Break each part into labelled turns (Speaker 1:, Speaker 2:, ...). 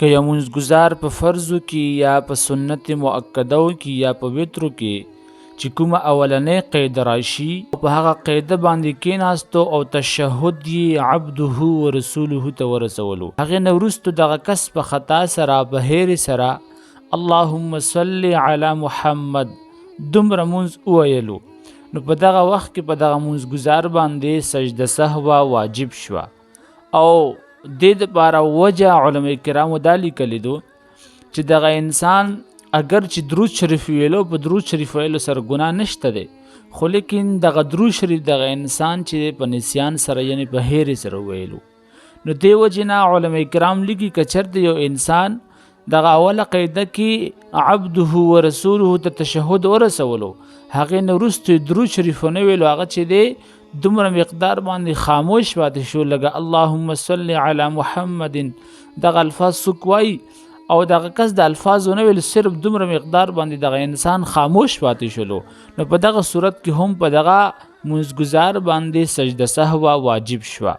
Speaker 1: که یو منځګزار په فرضو کې یا په سنت مؤکدو کې یا په وترو کې چې کومه اولنۍ قاعده راشي په هغه قاعده باندې کېناستو او تشهد یې عبده ورسوله ته ورسولو، هغې نه وروستو دغه کس په خطا سره په هیر سره اللهم صل علی محمد دومره مونځ وویلو، نو په دغه وخت کې په دغه منځګزار باندې سجده سهوه واجب شوه. او دې دپاره وجه علما کرامو دا لیکلی دو چې دغه انسان اگر چې درود شریف ویلو په درود شریف ویلو سره ګناه نشته دی، خو لیکن دغه درود شریف دغه انسان چې په نسیان سره یعنی په هیر سره ویلو، نو دې وجې نه علما کرام لیکي که چېرته یو انسان دغه اوله قاعده کې عبده ورسوله ته تشهد ورسولو، هغې نه وروسته درود شریف ونه ویلو، هغه چې دی دومره مقدار باندې خاموش پاتې شو، لکه اللهم صل علی محمد دغه الفاظ څوک وایي او دغه کس د الفاظ ونه ویل، صرف دومره مقدار باندې دغه انسان خاموش پاتې شلو، نو په دغه صورت کې هم په دغه منځګزار باندې سجده سهوه واجب شوه.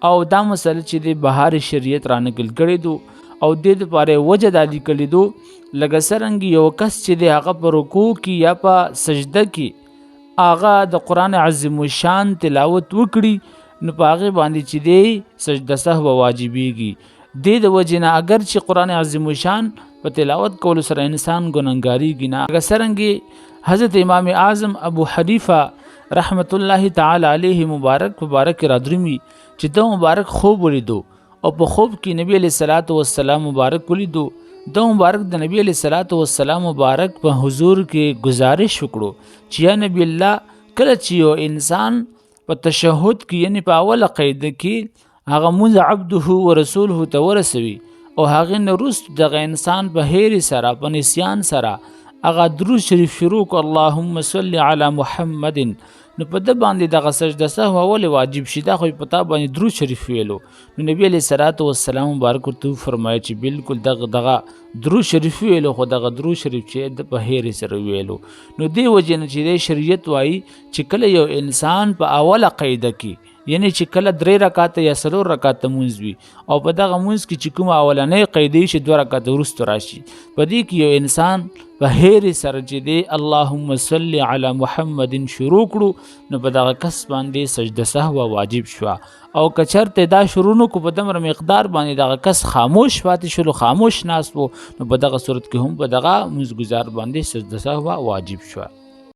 Speaker 1: او دا مسله چې د بهار شریعت رانقل کړی دو او دې دپاره وجه دا لیکلی دو لکه څرنګه یو کس چې دی هغه په رکوع کې یا په سجده کې هغه د قرآن عظیم الشان تلاوت وکړي، نو په هغې باندې چې دی سجده سهوه واجبېږي. دې د وجې نه اگر چې قرآن عظیم الشان په تلاوت کولو سره انسان ګنهګارېږي نه، لکه څرنګې حضرت امام اعظم ابو حنیفه رحمت الله تعالی علیه مبارک رادرومي چې د مبارک خوب ولیدو او په خوب کې نبی علیه الصلاۃ والسلام مبارک ولیدو، د مبارک د نبی علیه الصلاۃ والسلام مبارک په حضور کې گزارش وکړو چې یا نبی الله کله چې یو انسان په تشهد کې یعنی په اوله قاعده کې هغه مونځ عبده ورسوله ته ورسوي او هغې نه وروسته دغه انسان په هیر سره په نسیان سره هغه درود شریف شروع کړو اللهم صل علی محمد، نو په ده باندې دغه سجده سهوه ولې واجب شي؟ دا خو په تا باندې درود شریف ویلو، نو نبی علیه الصلاۃ والسلام مبارک ورته وفرمایه چې بالکل دغه درود شریف ویلو، خو دغه درود شریف چې د په هیر سره ویلو. نو دې وجې نه چې د شریعت وایي چې کله یو انسان په اوله قاعده کې یعنی چې کله 3 رکعاته یا 4 رکعاته مونځ وي او په دغه مونځ کې چې کومه اولنۍ قاعده شي 2 رکعاته وروسته راشي، په دې کې یو انسان په هیر سره چې دی اللهم صل علی محمد شروع کړو، نو په دغه کس باندې سجده سهوه واجب شوه. او که چېرته دا شروع نو کو په دومره مقدار باندې دغه کس خاموش پاتې شلو، خاموش ناست و، نو په دغه صورت کې هم په دغه منځګزار باندې سجده سهوه واجب شوه.